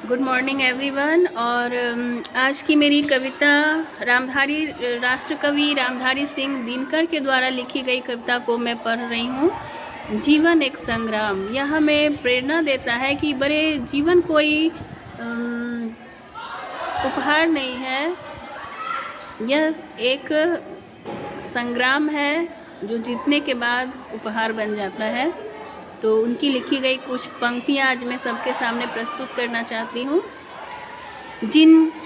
Good morning everyone. और आज की मेरी कविता रामधारी राष्ट्रकवि रामधारी सिंह दिनकर के द्वारा लिखी गई कविता को मैं पढ़ रही हूँ। जीवन एक संग्राम। यह हमें प्रेरणा देता है कि बड़े जीवन कोई उपहार नहीं है, यह एक संग्राम है जो जीतने के बाद उपहार बन जाता है। तो उनकी लिखी गई कुछ पंक्तियाँ आज मैं सबके सामने प्रस्तुत करना चाहती हूँ।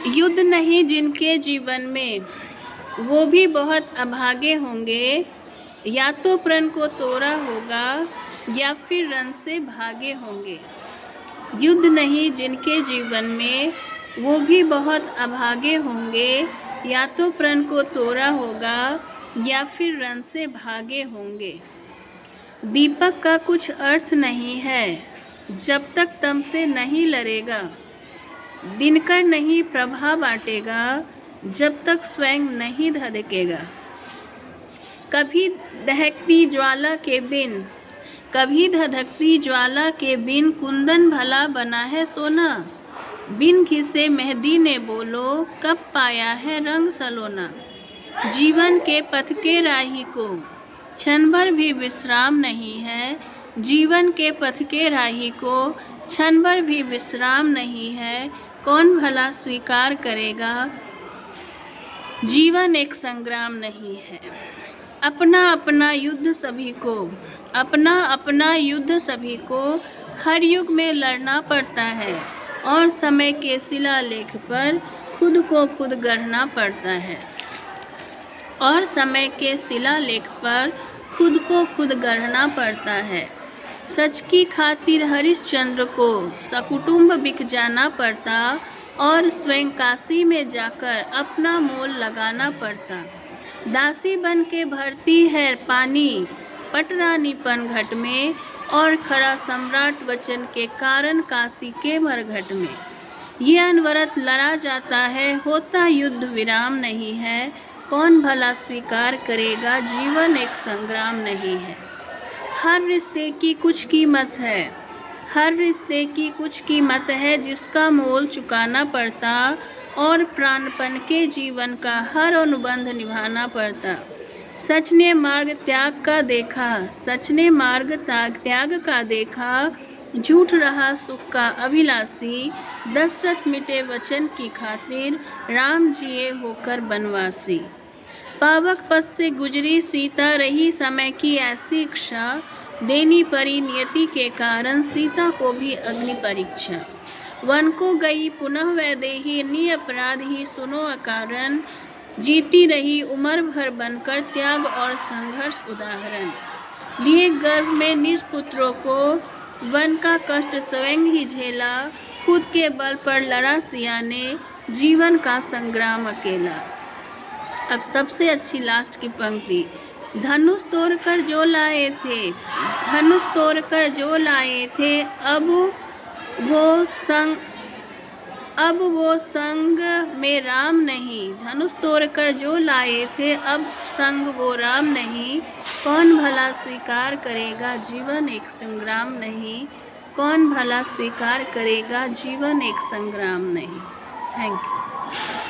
युद्ध नहीं जिनके जीवन में, वो भी बहुत अभागे होंगे, या तो प्रण को तोड़ा होगा या फिर रण से भागे होंगे। युद्ध नहीं जिनके जीवन में, वो भी बहुत अभागे होंगे, या तो प्रण को तोड़ा होगा या फिर रण से भागे होंगे। दीपक का कुछ अर्थ नहीं है जब तक तम से नहीं लड़ेगा, दिनकर नहीं प्रभा बांटेगा जब तक स्वयं नहीं धधकेगा। कभी दहकती ज्वाला के बिन, कभी धधकती ज्वाला के बिन, कुंदन भला बना है सोना। बिन घिसे मेहंदी ने बोलो, कब पाया है रंग सलोना। जीवन के पथ के राही को क्षण भर भी विश्राम नहीं है, जीवन के पथ के राही को क्षण भर भी विश्राम नहीं है। कौन भला स्वीकार करेगा, जीवन एक संग्राम नहीं है। अपना अपना युद्ध सभी को, अपना अपना युद्ध सभी को हर युग में लड़ना पड़ता है, और समय के शिलालेख पर खुद को खुद गढ़ना पड़ता है। और समय के शिलालेख पर खुद को खुद गढ़ना पड़ता है। सच की खातिर हरिश्चंद्र को सकुटुंब बिक जाना पड़ता, और स्वयं काशी में जाकर अपना मोल लगाना पड़ता। दासी बन के भरती है पानी पटरानीपन घट में, और खड़ा सम्राट वचन के कारण काशी के मरघट में। ये अनवरत लड़ा जाता है, होता युद्ध विराम नहीं है। कौन भला स्वीकार करेगा, जीवन एक संग्राम नहीं है। हर रिश्ते की कुछ कीमत है, हर रिश्ते की कुछ कीमत है, जिसका मोल चुकाना पड़ता, और प्राणपण के जीवन का हर अनुबंध निभाना पड़ता। सच ने मार्ग त्याग का देखा, सच ने मार्ग त्याग का देखा, झूठ रहा सुख का अभिलाषी। दशरथ मिटे वचन की खातिर, राम जिए होकर बनवासी। पावक पथ से गुजरी सीता, रही समय की ऐसी इच्छा, देनी पड़ी नियति के कारण सीता को भी अग्नि परीक्षा। वन को गई पुनः वैदेही, निरपराध ही सुनो अकारण, जीती रही उम्र भर बनकर त्याग और संघर्ष उदाहरण। लिए गर्भ में निज पुत्रों को, वन का कष्ट स्वयं ही झेला, खुद के बल पर लड़ा सिया ने, जीवन का संग्राम अकेला। अब सबसे अच्छी लास्ट की पंक्ति। धनुष तोड़कर जो लाए थे, धनुष तोड़कर जो लाए थे, अब वो संग में राम नहीं। धनुष तोड़कर जो लाए थे, अब संग वो राम नहीं। कौन भला स्वीकार करेगा, जीवन एक संग्राम नहीं। कौन भला स्वीकार करेगा, जीवन एक संग्राम नहीं। Thank you.